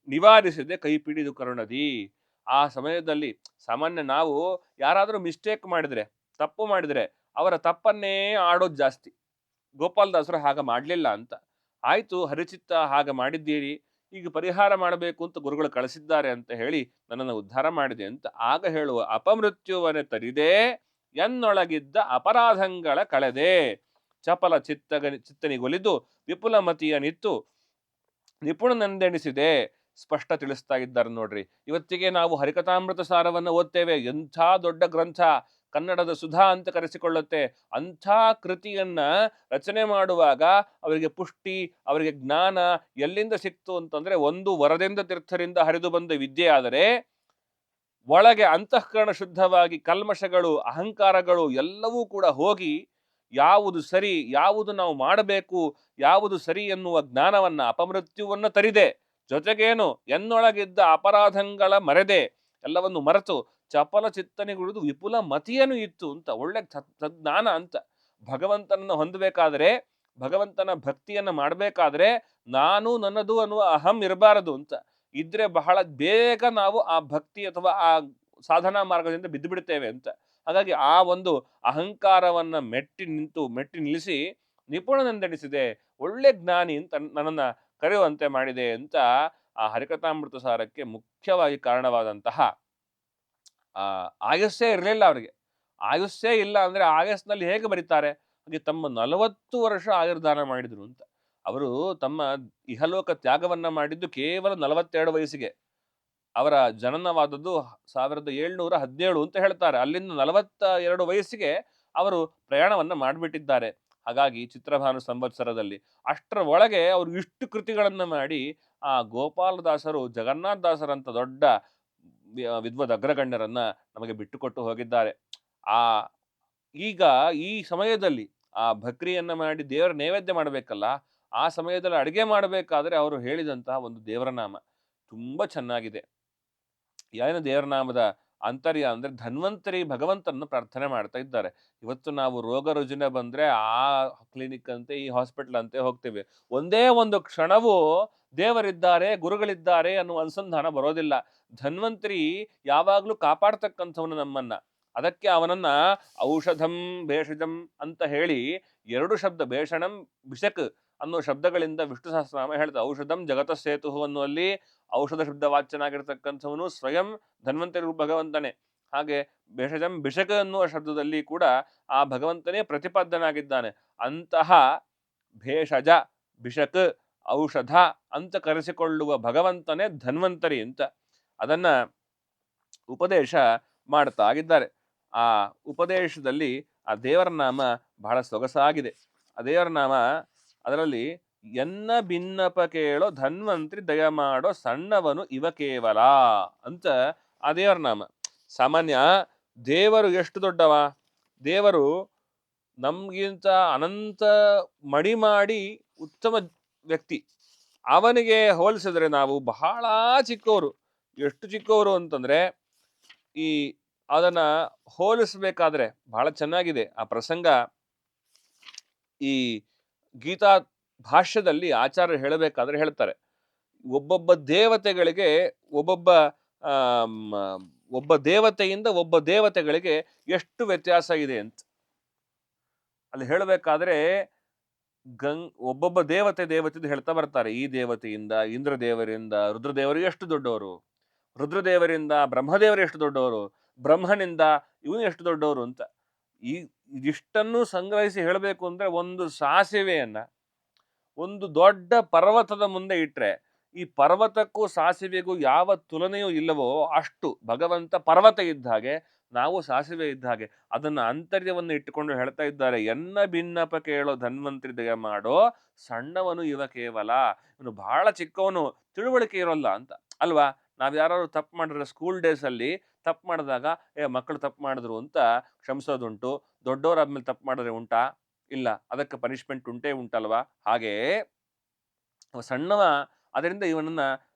ನಿವಾರಿಸಿದೆ ಕೈ ಪಿಡಿದು ಕರುಣದಿ. ಆ ಸಮಯದಲ್ಲಿ ಸಾಮಾನ್ಯ ನಾವು ಯಾರಾದರೂ ಮಿಸ್ಟೇಕ್ ಮಾಡಿದ್ರೆ, ತಪ್ಪು ಮಾಡಿದ್ರೆ ಅವರ ತಪ್ಪನ್ನೇ ಆಡೋದು ಜಾಸ್ತಿ. ಗೋಪಾಲದಾಸರು ಹಾಗೆ ಮಾಡಲಿಲ್ಲ ಅಂತ. ಆಯ್ತು, ಹರಿಚಿತ್ತ ಹಾಗೆ ಮಾಡಿದ್ದೀರಿ, ಈಗ ಪರಿಹಾರ ಮಾಡಬೇಕು ಅಂತ ಗುರುಗಳು ಕಳಿಸಿದ್ದಾರೆ ಅಂತ ಹೇಳಿ ನನ್ನನ್ನು ಉದ್ಧಾರ ಮಾಡಿದೆ ಅಂತ ಆಗ ಹೇಳುವ, ಅಪಮೃತ್ಯುವನೆ ತರಿದೆ ಎನ್ನೊಳಗಿದ್ದ ಅಪರಾಧಗಳ ಕಳೆದೆ ಚಪಲ ಚಿತ್ತನಿಗೊಲಿದು ವಿಪುಲ ಮತಿಯ ನಿತ್ತು ನಿಪುಣನೆಂದೆಣಿಸಿದೆ. ಸ್ಪಷ್ಟ ತಿಳಿಸ್ತಾ ಇದ್ದಾರೆ ನೋಡ್ರಿ. ಇವತ್ತಿಗೆ ನಾವು ಹರಿಕಥಾಮೃತ ಸಾರವನ್ನು ಓದ್ತೇವೆ, ಎಂಥ ದೊಡ್ಡ ಗ್ರಂಥ, ಕನ್ನಡದ ಸುಧಾ ಅಂತ ಕರೆಸಿಕೊಳ್ಳುತ್ತೆ. ಅಂಥ ಕೃತಿಯನ್ನ ರಚನೆ ಮಾಡುವಾಗ ಅವರಿಗೆ ಪುಷ್ಟಿ, ಅವರಿಗೆ ಜ್ಞಾನ ಎಲ್ಲಿಂದ ಸಿಕ್ತು ಅಂತಂದ್ರೆ, ಒಂದು ವರದಿಂದ ತೀರ್ಥರಿಂದ ಹರಿದು ಬಂದ ವಿದ್ಯೆ. ಆದರೆ ಒಳಗೆ ಅಂತಃಕರಣ ಶುದ್ಧವಾಗಿ ಕಲ್ಮಶಗಳು, ಅಹಂಕಾರಗಳು ಎಲ್ಲವೂ ಕೂಡ ಹೋಗಿ ಯಾವುದು ಸರಿ, ಯಾವುದು ನಾವು ಮಾಡಬೇಕು, ಯಾವುದು ಸರಿ ಎನ್ನುವ ಜ್ಞಾನವನ್ನ, ಅಪಮೃತ್ಯುವನ್ನ ತರಿದೆ. ಜೊತೆಗೇನು, ಎನ್ನೊಳಗಿದ್ದ ಅಪರಾಧಗಳ ಮರೆದೆ, ಎಲ್ಲವನ್ನು ಮರೆತು ಚಪಲ ಚಿತ್ತನಿಗುಳಿದು ವಿಪುಲ ಮತಿಯನು ಇತ್ತು ಅಂತ. ಒಳ್ಳೆ ಜ್ಞಾನ ಅಂತ. ಭಗವಂತನನ್ನು ಹೊಂದಬೇಕಾದ್ರೆ, ಭಗವಂತನ ಭಕ್ತಿಯನ್ನ ಮಾಡಬೇಕಾದ್ರೆ ನಾನು ನನ್ನದು ಅನ್ನುವ ಅಹಂ ಇರಬಾರದು ಅಂತ. ಇದ್ರೆ ಬಹಳ ಬೇಗ ನಾವು ಆ ಭಕ್ತಿ ಅಥವಾ ಆ ಸಾಧನಾ ಮಾರ್ಗದಿಂದ ಬಿದ್ದು ಬಿಡ್ತೇವೆ ಅಂತ. ಹಾಗಾಗಿ ಆ ಒಂದು ಅಹಂಕಾರವನ್ನ ಮೆಟ್ಟಿ ನಿಲ್ಲಿಸಿ ನಿಪುಣನೆಂದೆಣಿಸಿದೆ, ಒಳ್ಳೆ ಜ್ಞಾನಿ ಅಂತ ನನ್ನನ್ನ ಕರೆಯುವಂತೆ ಮಾಡಿದೆ ಅಂತ ಆ ಹರಿಕಥಾಮೃತ ಸಾರಕ್ಕೆ ಮುಖ್ಯವಾಗಿ ಕಾರಣವಾದಂತಹ ಆಯಸ್ಸೇ ಇರಲಿಲ್ಲ ಅವರಿಗೆ. ಆಯುಸ್ಸೇ ಇಲ್ಲ ಅಂದ್ರೆ ಆಯಸ್ನಲ್ಲಿ ಹೇಗೆ ಬರೀತಾರೆ? ಹಾಗೆ ತಮ್ಮ 40 ವರ್ಷ ಆಯುರ್ದಾನ ಮಾಡಿದ್ರು ಅಂತ. ಅವರು ತಮ್ಮ ಇಹಲೋಕ ತ್ಯಾಗವನ್ನ ಮಾಡಿದ್ದು ಕೇವಲ 42 ವಯಸ್ಸಿಗೆ. ಅವರ ಜನನವಾದದ್ದು 1717 ಅಂತ ಹೇಳ್ತಾರೆ. ಅಲ್ಲಿಂದ 42 ವಯಸ್ಸಿಗೆ ಅವರು ಪ್ರಯಾಣವನ್ನ ಮಾಡಿಬಿಟ್ಟಿದ್ದಾರೆ. ಹಾಗಾಗಿ ಚಿತ್ರಭಾನು ಸಂವತ್ಸರದಲ್ಲಿ ಅಷ್ಟರ ಒಳಗೆ ಅವರು ಇಷ್ಟು ಕೃತಿಗಳನ್ನ ಮಾಡಿ ಆ ಗೋಪಾಲದಾಸರು ಜಗನ್ನಾಥದಾಸರಂತ ದೊಡ್ಡ ವಿದ್ವದ್ ಅಗ್ರಗಣ್ಯರನ್ನ ನಮಗೆ ಬಿಟ್ಟುಕೊಟ್ಟು ಹೋಗಿದ್ದಾರೆ. ಈಗ ಈ ಸಮಯದಲ್ಲಿ ಆ ಭಕ್ರಿಯನ್ನ ಮಾಡಿ ದೇವರ ನೈವೇದ್ಯ ಮಾಡಬೇಕಲ್ಲ, ಆ ಸಮಯದಲ್ಲಿ ಅಡುಗೆ ಮಾಡಬೇಕಾದ್ರೆ ಅವರು ಹೇಳಿದಂತಹ ಒಂದು ದೇವರ ನಾಮ ತುಂಬಾ ಚೆನ್ನಾಗಿದೆ. ಏನು ದೇವರ ನಾಮದ ಆಂತರ್ಯ ಅಂದ್ರೆ ಧನ್ವಂತರಿ ಭಗವಂತನನ್ನು ಪ್ರಾರ್ಥನೆ ಮಾಡ್ತಾ ಇದ್ದಾರೆ. ಇವತ್ತು ನಾವು ರೋಗ ರುಜಿನ ಬಂದ್ರೆ ಆ ಕ್ಲಿನಿಕ್ ಅಂತೆ, ಈ ಹಾಸ್ಪಿಟಲ್ ಅಂತೆ ಹೋಗ್ತೇವೆ. ಒಂದೇ ಒಂದು ಕ್ಷಣವೂ ದೇವರಿದ್ದಾರೆ, ಗುರುಗಳಿದ್ದಾರೆ ಅನ್ನುವ ಅನುಸಂಧಾನ ಬರೋದಿಲ್ಲ. ಧನ್ವಂತರಿ ಯಾವಾಗ್ಲೂ ಕಾಪಾಡ್ತಕ್ಕಂಥವನು ನಮ್ಮನ್ನ. ಅದಕ್ಕೆ ಅವನನ್ನ ಔಷಧಂ ಭೇಷಜಂ ಅಂತ ಹೇಳಿ 2 ಶಬ್ದ, ಭೇಷಣಂ ಭಿಷಕ್ ಅನ್ನೋ ಶಬ್ದಗಳಿಂದ ವಿಷ್ಣು ಸಹಸ್ರನಾಮ ಹೇಳ್ತಾರೆ. ಔಷಧಂ ಜಗತ ಸೇತು ಅನ್ನುವಲ್ಲಿ ಔಷಧ ಶಬ್ದ ವಾಚ್ಯನಾಗಿರ್ತಕ್ಕಂಥವನು ಸ್ವಯಂ ಧನ್ವಂತರಿ ಭಗವಂತನೇ. ಹಾಗೆ ಭೇಷಜಂ ಭಿಷಕ್ ಅನ್ನುವ ಶಬ್ದದಲ್ಲಿ ಕೂಡ ಆ ಭಗವಂತನೇ ಪ್ರತಿಪಾದ್ಯನಾಗಿದ್ದಾನೆ. ಅಂತಹ ಭೇಷಜ, ಭಿಷಕ್, ಔಷಧ ಅಂತ ಕರೆಸಿಕೊಳ್ಳುವ ಭಗವಂತನೇ ಧನ್ವಂತರಿ ಅಂತ ಅದನ್ನ ಉಪದೇಶ ಮಾಡ್ತಾ ಆಗಿದ್ದಾರೆ. ಆ ಉಪದೇಶದಲ್ಲಿ ಆ ದೇವರ ನಾಮ ಬಹಳ ಸೊಗಸಾಗಿದೆ. ಆ ದೇವರ ನಾಮ ಅದರಲ್ಲಿ ಎನ್ನ ಭಿನ್ನಪ ಕೇಳೋ ಧನ್ವಂತ್ರಿ ದಯ ಮಾಡೋ ಸಣ್ಣವನು ಇವ ಕೇವಲ ಅಂತ ಆ ದೇವರ ನಾಮ. ಸಾಮಾನ್ಯ ದೇವರು ಎಷ್ಟು ದೊಡ್ಡವ, ದೇವರು ನಮ್ಗಿಂತ ಅನಂತ ಮಡಿ ಮಾಡಿ ಉತ್ತಮ ವ್ಯಕ್ತಿ. ಅವನಿಗೆ ಹೋಲಿಸಿದ್ರೆ ನಾವು ಬಹಳ ಚಿಕ್ಕವರು. ಎಷ್ಟು ಚಿಕ್ಕವರು ಅಂತಂದ್ರೆ ಈ ಅದನ್ನ ಹೋಲಿಸಬೇಕಾದ್ರೆ ಬಹಳ ಚೆನ್ನಾಗಿದೆ ಆ ಪ್ರಸಂಗ. ಈ ಗೀತಾ ಭಾಷ್ಯದಲ್ಲಿ ಆಚಾರ್ಯರು ಹೇಳಬೇಕಾದ್ರೆ ಹೇಳ್ತಾರೆ, ಒಬ್ಬೊಬ್ಬ ದೇವತೆಗಳಿಗೆ ಒಬ್ಬ ದೇವತೆಯಿಂದ ಒಬ್ಬ ದೇವತೆಗಳಿಗೆ ಎಷ್ಟು ವ್ಯತ್ಯಾಸ ಇದೆ ಅಂತ ಅಲ್ಲಿ ಹೇಳಬೇಕಾದ್ರೆ ಒಬ್ಬೊಬ್ಬ ದೇವತೆ ಹೇಳ್ತಾ ಬರ್ತಾರೆ. ಈ ದೇವತೆಯಿಂದ, ಇಂದ್ರ ದೇವರಿಂದ ರುದ್ರದೇವರು ಎಷ್ಟು ದೊಡ್ಡವರು, ರುದ್ರದೇವರಿಂದ ಬ್ರಹ್ಮದೇವರು ಎಷ್ಟು ದೊಡ್ಡವರು, ಬ್ರಹ್ಮನಿಂದ ಇವನು ಎಷ್ಟು ದೊಡ್ಡವರು ಅಂತ ಈ ಇದಿಷ್ಟನ್ನು ಸಂಗ್ರಹಿಸಿ ಹೇಳಬೇಕು ಅಂದ್ರೆ ಒಂದು ಸಾಸಿವೆಯನ್ನ ಒಂದು ದೊಡ್ಡ ಪರ್ವತದ ಮುಂದೆ ಇಟ್ರೆ ಈ ಪರ್ವತಕ್ಕೂ ಸಾಸಿವೆಗೂ ಯಾವ ತುಲನೆಯೂ ಇಲ್ಲವೋ ಅಷ್ಟು ಭಗವಂತ ಪರ್ವತ ಇದ್ದ ಹಾಗೆ, ನಾವು ಸಾಸಿವೆ ಇದ್ದ ಹಾಗೆ. ಅದನ್ನ ಆಂತರ್ಯವನ್ನು ಇಟ್ಟುಕೊಂಡು ಹೇಳ್ತಾ ಇದ್ದಾರೆ, ಎನ್ನ ಭಿನ್ನಪ ಕೇಳೋ ಧನ್ವಂತರಿ ದಯ ಮಾಡೋ, ಸಣ್ಣವನು ಇವ ಕೇವಲ, ಇವನು ಬಹಳ ಚಿಕ್ಕವನು, ತಿಳುವಳಿಕೆ ಇರೋಲ್ಲ ಅಂತ ಅಲ್ವಾ. ನಾವ್ ಯಾರು ತಪ್ಪು ಮಾಡಿದ್ರೆ ಸ್ಕೂಲ್ ಡೇಸ್ ಅಲ್ಲಿ ತಪ್ಪು ಮಾಡಿದಾಗ ಮಕ್ಕಳು ತಪ್ಪು ಮಾಡಿದ್ರು ಅಂತ ಕ್ಷಮಿಸೋದುಂಟು, ದೊಡ್ಡವರಾದ್ಮೇಲೆ ತಪ್ಪು ಮಾಡಿದ್ರೆ ಉಂಟಾ? ಇಲ್ಲ, ಅದಕ್ಕೆ ಪನಿಷ್ಮೆಂಟ್ ಉಂಟೇ ಉಂಟಲ್ವಾ. ಹಾಗೇ ಸಣ್ಣವ, ಅದರಿಂದ ಇವನನ್ನ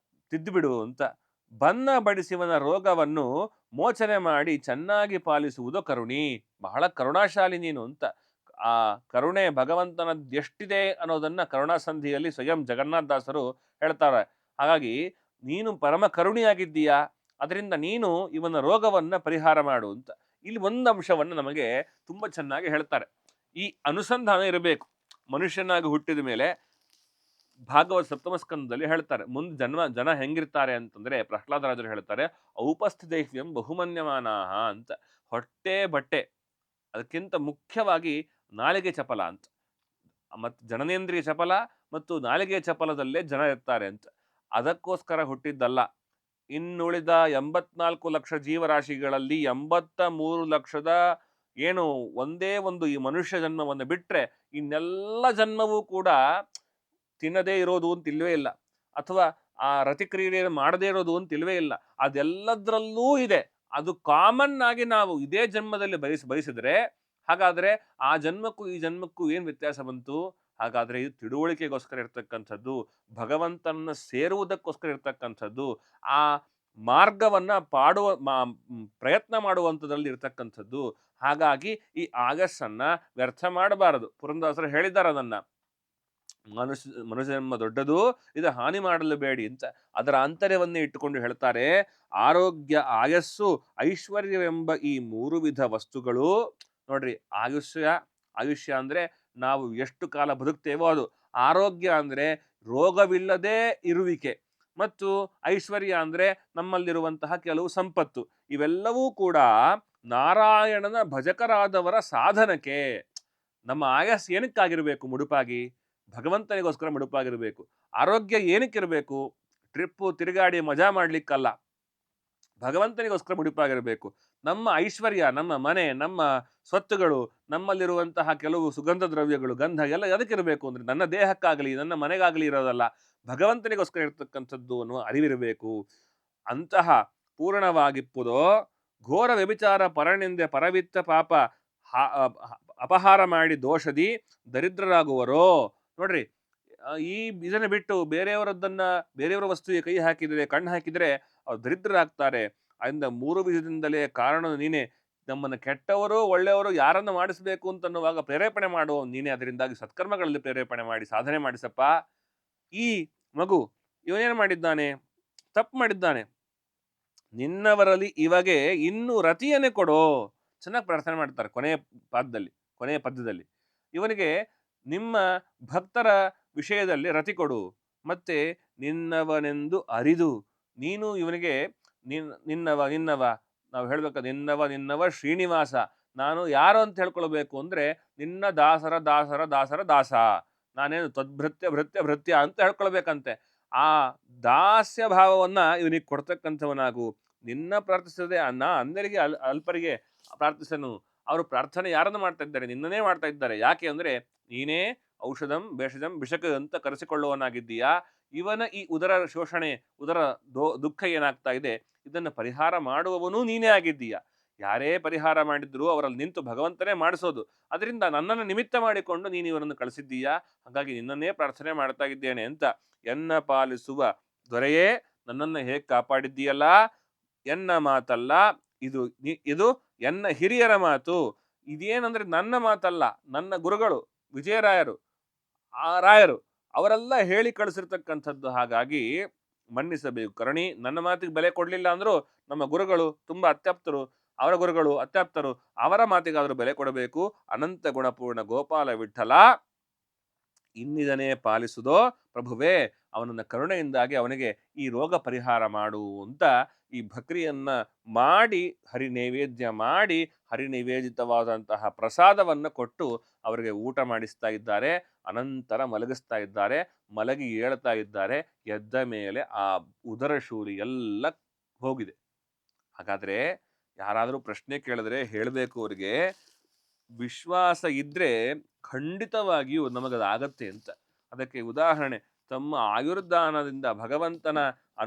ತಿದ್ದುಬಿಡು ಅಂತ. ಬನ್ನ ಬಡಿಸಿವನ ರೋಗವನ್ನು ಮೋಚನೆ ಮಾಡಿ ಚೆನ್ನಾಗಿ ಪಾಲಿಸುವುದು ಕರುಣಿ, ಬಹಳ ಕರುಣಾಶಾಲಿ ನೀನು ಅಂತ. ಆ ಕರುಣೆ ಭಗವಂತನ ಎಷ್ಟಿದೆ ಅನ್ನೋದನ್ನ ಕರುಣಾಸಂಧಿಯಲ್ಲಿ ಸ್ವಯಂ ಜಗನ್ನಾಥದಾಸರು ಹೇಳ್ತಾರೆ. ಹಾಗಾಗಿ ನೀನು ಪರಮ ಕರುಣಿಯಾಗಿದ್ದೀಯಾ, ಅದರಿಂದ ನೀನು ಇವನ ರೋಗವನ್ನ ಪರಿಹಾರ ಮಾಡು ಅಂತ. ಇಲ್ಲಿ ಒಂದು ಅಂಶವನ್ನು ನಮಗೆ ತುಂಬಾ ಚೆನ್ನಾಗಿ ಹೇಳ್ತಾರೆ. ಈ ಅನುಸಂಧಾನ ಇರಬೇಕು. ಮನುಷ್ಯನಾಗಿ ಹುಟ್ಟಿದ ಮೇಲೆ ಭಾಗವತ ಸಪ್ತಮ ಸ್ಕಂದದಲ್ಲಿ ಹೇಳ್ತಾರೆ, ಮುಂದೆ ಜನ ಹೆಂಗಿರ್ತಾರೆ ಅಂತಂದ್ರೆ ಪ್ರಹ್ಲಾದರಾಜರು ಹೇಳ್ತಾರೆ, ಔಪಸ್ಥಿತೈಹ್ಯಂ ಬಹುಮನ್ಯಮಾನಾಹ ಅಂತ. ಹೊಟ್ಟೆ ಬಟ್ಟೆ ಅದಕ್ಕಿಂತ ಮುಖ್ಯವಾಗಿ ನಾಲಿಗೆ ಚಪಲ ಅಂತ, ಮತ್ತು ಜನನೇಂದ್ರಿಯ ಚಪಲ ಮತ್ತು ನಾಲಿಗೆಯ ಚಪಲದಲ್ಲೇ ಜನ ಇರ್ತಾರೆ ಅಂತ. ಅದಕ್ಕೋಸ್ಕರ ಹುಟ್ಟಿದ್ದಲ್ಲ. ಇನ್ನುಳಿದ 84 ಲಕ್ಷ ಜೀವರಾಶಿಗಳಲ್ಲಿ 83 ಲಕ್ಷದ ಏನು ಒಂದೇ ಒಂದು ಈ ಮನುಷ್ಯ ಜನ್ಮವನ್ನು ಬಿಟ್ರೆ ಇನ್ನೆಲ್ಲ ಜನ್ಮವೂ ಕೂಡ ತಿನ್ನದೇ ಇರೋದು ಅಂತ ಇಲ್ವೇ ಇಲ್ಲ, ಅಥವಾ ಆ ರತಿಕ್ರಿಯೆಯನ್ನು ಮಾಡದೇ ಇರೋದು ಅಂತ ಇಲ್ವೇ ಇಲ್ಲ. ಅದೆಲ್ಲದರಲ್ಲೂ ಇದೆ. ಅದು ಕಾಮನ್ ಆಗಿ ನಾವು ಇದೇ ಜನ್ಮದಲ್ಲಿ ಬಯಸಿದ್ರೆ ಹಾಗಾದ್ರೆ ಆ ಜನ್ಮಕ್ಕೂ ಈ ಜನ್ಮಕ್ಕೂ ಏನ್ ವ್ಯತ್ಯಾಸ ಬಂತು? ಹಾಗಾದ್ರೆ ಇದು ತಿಳುವಳಿಕೆಗೋಸ್ಕರ ಇರ್ತಕ್ಕಂಥದ್ದು, ಭಗವಂತನ ಸೇರುವುದಕ್ಕೋಸ್ಕರ ಇರ್ತಕ್ಕಂಥದ್ದು, ಆ ಮಾರ್ಗವನ್ನ ಪ್ರಯತ್ನ ಮಾಡುವಂಥದ್ರಲ್ಲಿ ಇರ್ತಕ್ಕಂಥದ್ದು. ಹಾಗಾಗಿ ಈ ಆಗಸ್ಸನ್ನ ವ್ಯರ್ಥ ಮಾಡಬಾರದು. ಪುರಂದರದಾಸರು ಹೇಳಿದ್ದಾರೆ ಅದನ್ನ, ಮನುಷ್ಯ ಜನ್ಮ ದೊಡ್ಡದು, ಇದು ಹಾನಿ ಮಾಡಲು ಬೇಡಿ ಅಂತ. ಅದರ ಆಂತರ್ಯವನ್ನೇ ಇಟ್ಟುಕೊಂಡು ಹೇಳ್ತಾರೆ, ಆರೋಗ್ಯ, ಆಯಸ್ಸು, ಐಶ್ವರ್ಯವೆಂಬ ಈ 3 ವಿಧ ವಸ್ತುಗಳು. ನೋಡ್ರಿ, ಆಯುಷ್ಯ ಅಂದ್ರೆ ನಾವು ಎಷ್ಟು ಕಾಲ ಬದುಕ್ತೇವೋ ಅದು. ಆರೋಗ್ಯ ಅಂದ್ರೆ ರೋಗವಿಲ್ಲದೆ ಇರುವಿಕೆ, ಮತ್ತು ಐಶ್ವರ್ಯ ಅಂದ್ರೆ ನಮ್ಮಲ್ಲಿರುವಂತಹ ಕೆಲವು ಸಂಪತ್ತು. ಇವೆಲ್ಲವೂ ಕೂಡ ನಾರಾಯಣನ ಭಜಕರಾದವರ ಸಾಧನಕ್ಕೆ. ನಮ್ಮ ಆಯಸ್ ಏನಕ್ಕಾಗಿರ್ಬೇಕು? ಮುಡುಪಾಗಿ ಭಗವಂತನಿಗೋಸ್ಕರ ಮುಡುಪಾಗಿರ್ಬೇಕು. ಆರೋಗ್ಯ ಏನಕ್ಕಿರಬೇಕು? ಟ್ರಿಪ್ಪು ತಿರುಗಾಡಿ ಮಜಾ ಮಾಡ್ಲಿಕ್ಕಲ್ಲ, ಭಗವಂತನಿಗೋಸ್ಕರ ಮುಡುಪಾಗಿರಬೇಕು. ನಮ್ಮ ಐಶ್ವರ್ಯ, ನಮ್ಮ ಮನೆ, ನಮ್ಮ ಸ್ವತ್ತುಗಳು, ನಮ್ಮಲ್ಲಿರುವಂತಹ ಕೆಲವು ಸುಗಂಧ ದ್ರವ್ಯಗಳು, ಗಂಧ ಎಲ್ಲ ಎದಕ್ಕಿರಬೇಕು ಅಂದ್ರೆ ನನ್ನ ದೇಹಕ್ಕಾಗಲಿ ನನ್ನ ಮನೆಗಾಗಲಿ ಇರೋದಲ್ಲ, ಭಗವಂತನಿಗೋಸ್ಕರ ಇರ್ತಕ್ಕಂಥದ್ದು ಅನ್ನುವ ಅರಿವಿರಬೇಕು. ಅಂತಹ ಪೂರ್ಣವಾಗಿಪ್ಪುದೋ ಘೋರ ವ್ಯಭಿಚಾರ ಪರನಿಂದೆ ಪರವಿತ್ತ ಪಾಪ ಅಪಹಾರ ಮಾಡಿ ದೋಷದಿ ದರಿದ್ರರಾಗುವರೋ. ನೋಡ್ರಿ, ಈ ಇದನ್ನ ಬಿಟ್ಟು ಬೇರೆಯವರ ವಸ್ತುವಿಗೆ ಕೈ ಹಾಕಿದರೆ, ಕಣ್ಣು ಹಾಕಿದರೆ ಅವ್ರು ದರಿದ್ರರಾಗ್ತಾರೆ. ಅದರಿಂದ 3 ವಿಧದಿಂದಲೇ ಕಾರಣ ನೀನೆ. ನಮ್ಮನ್ನು ಕೆಟ್ಟವರು ಒಳ್ಳೆಯವರು ಯಾರನ್ನು ಮಾಡಿಸ್ಬೇಕು ಅಂತನ್ನುವಾಗ ಪ್ರೇರೇಪಣೆ ಮಾಡುವ ನೀನೆ. ಅದರಿಂದಾಗಿ ಸತ್ಕರ್ಮಗಳಲ್ಲಿ ಪ್ರೇರೇಪಣೆ ಮಾಡಿ ಸಾಧನೆ ಮಾಡಿಸಪ್ಪ. ಈ ಮಗು ಇವನೇನು ಮಾಡಿದ್ದಾನೆ? ತಪ್ಪು ಮಾಡಿದ್ದಾನೆ. ನಿನ್ನವರಲ್ಲಿ ಇವಾಗೆ ಇನ್ನೂ ರತಿಯನ್ನೇ ಕೊಡೋ. ಚೆನ್ನಾಗಿ ಪ್ರಾರ್ಥನೆ ಮಾಡ್ತಾರೆ ಕೊನೆಯ ಪದ್ಯದಲ್ಲಿ. ಇವನಿಗೆ ನಿಮ್ಮ ಭಕ್ತರ ವಿಷಯದಲ್ಲಿ ರತಿ ಕೊಡು, ಮತ್ತೆ ನಿನ್ನವನೆಂದು ಅರಿದು ನೀನು ಇವನಿಗೆ ನಿನ್ನವ ನಾವು ಹೇಳ್ಬೇಕಾದ ನಿನ್ನವ ಶ್ರೀನಿವಾಸ, ನಾನು ಯಾರು ಅಂತ ಹೇಳ್ಕೊಳ್ಬೇಕು ಅಂದ್ರೆ ನಿನ್ನ ದಾಸರ ದಾಸರ ದಾಸರ ದಾಸ, ನಾನೇನು ಭೃತ್ಯ ಅಂತ ಹೇಳ್ಕೊಳ್ಬೇಕಂತೆ. ಆ ದಾಸ್ಯ ಭಾವವನ್ನ ಇವನಿಗೆ ಕೊಡ್ತಕ್ಕಂಥವನಾಗು. ನಿನ್ನ ಪ್ರಾರ್ಥಿಸದೆ ಅಂದರಿಗೆ ಅಲ್ಪರಿಗೆ ಪ್ರಾರ್ಥಿಸನು. ಅವರು ಪ್ರಾರ್ಥನೆ ಯಾರನ್ನು ಮಾಡ್ತಾ ಇದ್ದಾರೆ? ನಿನ್ನನೇ ಮಾಡ್ತಾ ಇದ್ದಾರೆ. ಯಾಕೆ ಅಂದ್ರೆ ನೀನೇ ಔಷಧಂ ಭೇಷಜಂ ಭಿಷಕ ಅಂತ ಕರೆಸಿಕೊಳ್ಳುವನಾಗಿದ್ದೀಯಾ. ಇವನ ಈ ಉದರ ಶೋಷಣೆ, ಉದರ ದುಃಖ ಏನಾಗ್ತಾ ಇದೆ, ಇದನ್ನು ಪರಿಹಾರ ಮಾಡುವವನು ನೀನೇ ಆಗಿದ್ದೀಯಾ. ಯಾರೇ ಪರಿಹಾರ ಮಾಡಿದ್ರು ಅವರಲ್ಲಿ ನಿಂತು ಭಗವಂತನೇ ಮಾಡಿಸೋದು. ಅದರಿಂದ ನನ್ನನ್ನು ನಿಮಿತ್ತ ಮಾಡಿಕೊಂಡು ನೀನು ಇವರನ್ನು ಕಳಿಸಿದ್ದೀಯಾ. ಹಾಗಾಗಿ ನಿನ್ನನ್ನೇ ಪ್ರಾರ್ಥನೆ ಮಾಡ್ತಾ ಇದ್ದೇನೆ ಅಂತ. ಎನ್ನ ಪಾಲಿಸುವ ದೊರೆಯೇ, ನನ್ನನ್ನು ಹೇಗೆ ಕಾಪಾಡಿದ್ದೀಯಲ್ಲ. ಎನ್ನ ಮಾತಲ್ಲ ಇದು ಎನ್ನ ಹಿರಿಯರ ಮಾತು. ಇದೇನಂದ್ರೆ ನನ್ನ ಮಾತಲ್ಲ, ನನ್ನ ಗುರುಗಳು ವಿಜಯರಾಯರು, ಆ ರಾಯರು ಅವರೆಲ್ಲ ಹೇಳಿ ಕಳಿಸಿರ್ತಕ್ಕಂಥದ್ದು. ಹಾಗಾಗಿ ಮನ್ನಿಸಬೇಕು ಕರುಣಿ. ನನ್ನ ಮಾತಿಗೆ ಬೆಲೆ ಕೊಡ್ಲಿಲ್ಲ ಅಂದ್ರು ನಮ್ಮ ಗುರುಗಳು ತುಂಬಾ ಅತ್ಯಾಪ್ತರು, ಅವರ ಗುರುಗಳು ಅತ್ಯಾಪ್ತರು, ಅವರ ಮಾತಿಗಾದ್ರೂ ಬೆಲೆ ಕೊಡಬೇಕು. ಅನಂತ ಗುಣಪೂರ್ಣ ಗೋಪಾಲ ವಿಠಲ ಇನ್ನಿದನೇ ಪಾಲಿಸುವುದೋ ಪ್ರಭುವೇ, ಅವನನ್ನ ಕರುಣೆಯಿಂದಾಗಿ ಅವನಿಗೆ ಈ ರೋಗ ಪರಿಹಾರ ಮಾಡು ಅಂತ ಈ ಭಕ್ರಿಯನ್ನ ಮಾಡಿ ಹರಿ ನೈವೇದ್ಯ ಮಾಡಿ ಹರಿ ನಿವೇದಿತವಾದಂತಹ ಪ್ರಸಾದವನ್ನು ಕೊಟ್ಟು ಅವರಿಗೆ ಊಟ ಮಾಡಿಸ್ತಾ ಇದ್ದಾರೆ. ಅನಂತರ ಮಲಗಿಸ್ತಾ ಇದ್ದಾರೆ. ಮಲಗಿ ಏಳ್ತಾ ಇದ್ದಾರೆ. ಎದ್ದ ಮೇಲೆ ಆ ಉದರ ಶೂಲಿ ಎಲ್ಲ ಹೋಗಿದೆ. ಹಾಗಾದ್ರೆ ಯಾರಾದರೂ ಪ್ರಶ್ನೆ ಕೇಳಿದ್ರೆ ಹೇಳಬೇಕು ಅವರಿಗೆ, ವಿಶ್ವಾಸ ಇದ್ರೆ ಖಂಡಿತವಾಗಿಯೂ ನಮಗದಾಗತ್ತೆ ಅಂತ. ಅದಕ್ಕೆ ಉದಾಹರಣೆ, ತಮ್ಮ ಆಯುರ್ದಾನದಿಂದ ಭಗವಂತನ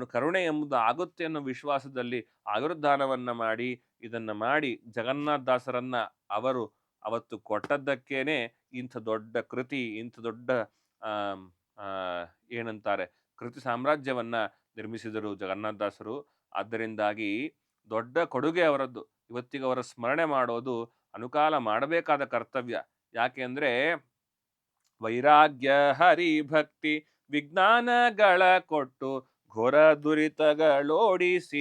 ಕರುಣೆ ಎಂಬುದು ಆಗುತ್ತೆ ಅನ್ನೋ ವಿಶ್ವಾಸದಲ್ಲಿ ಆಯುರ್ದಾನವನ್ನ ಮಾಡಿ ಇದನ್ನ ಮಾಡಿ ಜಗನ್ನಾಥ ದಾಸರನ್ನ ಅವರು ಅವತ್ತು ಕೊಟ್ಟದ್ದಕ್ಕೇನೆ ಇಂಥ ದೊಡ್ಡ ಕೃತಿ, ಇಂಥ ದೊಡ್ಡ ಆಮ್, ಆ, ಏನಂತಾರೆ ಕೃತಿ ಸಾಮ್ರಾಜ್ಯವನ್ನ ನಿರ್ಮಿಸಿದರು ಜಗನ್ನಾಥ ದಾಸರು. ಆದ್ದರಿಂದಾಗಿ ದೊಡ್ಡ ಕೊಡುಗೆ ಅವರದ್ದು. ಇವತ್ತಿಗೆ ಅವರ ಸ್ಮರಣೆ ಮಾಡೋದು ಅನುಕಾಲ ಮಾಡಬೇಕಾದ ಕರ್ತವ್ಯ. ಯಾಕೆ ಅಂದ್ರೆ ವೈರಾಗ್ಯ ಹರಿಭಕ್ತಿ ವಿಜ್ಞಾನಗಳ ಕೊಟ್ಟು ಘೋರ ದುರಿತಗಳೋಡಿಸಿ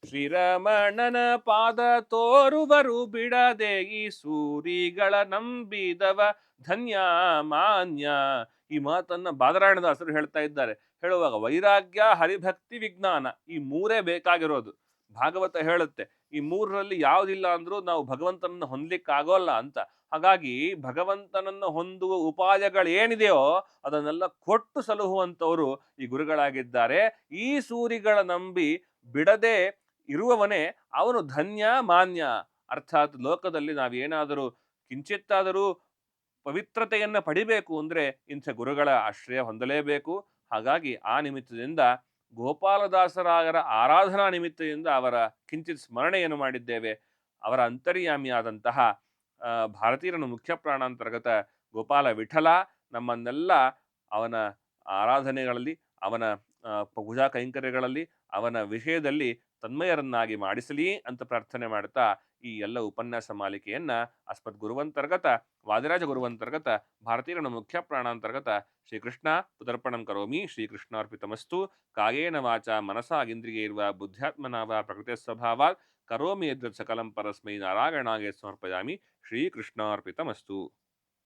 ಶ್ರೀರಮಣನ ಪಾದ ತೋರುವರು ಬಿಡದೆ ಈ ಸೂರಿಗಳ ನಂಬಿದವ ಧನ್ಯ ಮಾನ್ಯ. ಈ ಮಾತನ್ನ ಬಾದರಾಯಣದಾಸರು ಹೇಳ್ತಾ ಇದ್ದಾರೆ. ಹೇಳುವಾಗ ವೈರಾಗ್ಯ ಹರಿಭಕ್ತಿ ವಿಜ್ಞಾನ ಈ ಮೂರೇ ಬೇಕಾಗಿರೋದು. ಭಾಗವತ ಹೇಳುತ್ತೆ ಈ ಮೂರರಲ್ಲಿ ಯಾವುದಿಲ್ಲ ಅಂದ್ರೂ ನಾವು ಭಗವಂತನನ್ನು ಹೊಂದಲಿಕ್ಕಾಗೋಲ್ಲ ಅಂತ. ಹಾಗಾಗಿ ಭಗವಂತನನ್ನು ಹೊಂದುವ ಉಪಾಯಗಳೇನಿದೆಯೋ ಅದನ್ನೆಲ್ಲ ಕೊಟ್ಟು ಸಲಹುವಂಥವರು ಈ ಗುರುಗಳಾಗಿದ್ದಾರೆ. ಈ ಸೂರಿಗಳ ನಂಬಿ ಬಿಡದೆ ಇರುವವನೇ ಅವನು ಧನ್ಯ ಮಾನ್ಯ. ಅರ್ಥಾತ್ ಲೋಕದಲ್ಲಿ ನಾವೇನಾದರೂ ಕಿಂಚಿತ್ತಾದರೂ ಪವಿತ್ರತೆಯನ್ನ ಪಡಿಬೇಕು ಅಂದ್ರೆ ಇಂಥ ಗುರುಗಳ ಆಶ್ರಯ ಹೊಂದಲೇಬೇಕು. ಹಾಗಾಗಿ ಆ ನಿಮಿತ್ತದಿಂದ ಗೋಪಾಲದಾಸರಾಗರ ಆರಾಧನಾ ನಿಮಿತ್ತದಿಂದ ಅವರ ಕಿಂಚಿತ್ ಸ್ಮರಣೆಯನ್ನು ಮಾಡಿದ್ದೇವೆ. ಅವರ ಅಂತರ್ಯಾಮಿಯಾದಂತಹ ಭಾರತೀಯರನ್ನು ಮುಖ್ಯ ಪ್ರಾಣಾಂತರ್ಗತ ಗೋಪಾಲ ವಿಠಲ ನಮ್ಮನ್ನೆಲ್ಲ ಅವನ ಆರಾಧನೆಗಳಲ್ಲಿ, ಅವನ ಪೂಜಾ ಕೈಂಕರ್ಯಗಳಲ್ಲಿ, ಅವನ ವಿಷಯದಲ್ಲಿ ತನ್ಮಯರನ್ನಾಗಿ ಮಾಡಿಸಲಿ ಅಂತ ಪ್ರಾರ್ಥನೆ ಮಾಡ್ತಾ ಈ ಎಲ್ಲ ಉಪನ್ಯಾಸ ಮಾಲಿಕೆಯನ್ನ ಅಸ್ಮದ್ ಗುರುವಂತರ್ಗತ ವಾದಿರಾಜ ಗುರುವಂತರ್ಗತ ಭಾರತೀಯರನ್ನು ಮುಖ್ಯ ಪ್ರಾಣಾಂತರ್ಗತ ಶ್ರೀಕೃಷ್ಣ ಪುದರ್ಪಣಂ ಕರೋಮಿ. ಶ್ರೀಕೃಷ್ಣಾರ್ಪಿತಮಸ್ತು. ಕಾಯೇನ ವಾಚ ಮನಸಾ ಇಂದ್ರಿಯೈರ್ವಾ ಬುದ್ಧ್ಯಾತ್ಮನಾ ವಾ ಪ್ರಕೃತಿಯ ಸ್ವಭಾವಾತ್ ಕರೋಮಿ ಯದ್ಯತ್ ಸಕಲಂ ಪರಸ್ಮೈ ನಾರಾಯಣಾಯ ಸಮರ್ಪಯಾಮಿ. ಶ್ರೀಕೃಷ್ಣಾರ್ಪಿತಮಸ್ತು.